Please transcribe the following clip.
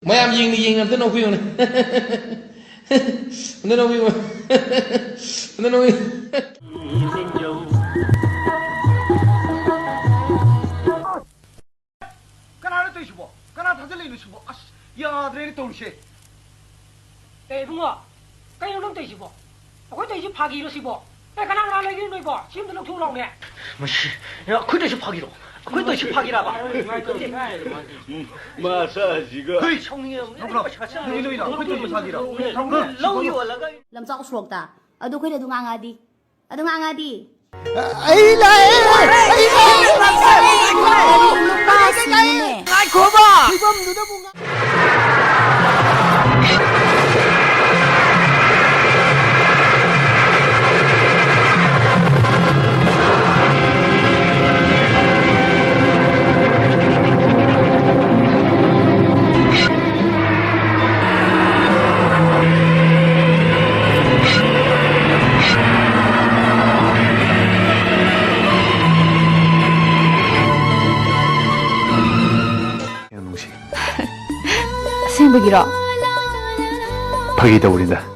Mày làm gì làm thế nào phiêu này? Thế nào phiêu? Thế nào phiêu? cái nào nó tùy xuống, cái nào thằng cái lên xuống, ya đây tụi xe. 에 붕어 까이 놈 되지 뭐 어거 되지 파기로 시보 에 가나 가나 레기 노이 봐 심들로 겨울랑네 뭐시, 야, 그 대신 파기로, 그 대신 파기라 봐. 마사지가 그 형님, 너희나, 그 대신 파기라. lâu rồi là cái Làm sao suộc ta? Ở đâu khơi nga nga đi. Ở đâu nga đi. ấy này, Lukas nè. ai cố mà? Thì bấm nữa đâu mà. 영식 생백이라. 박이다 우리다.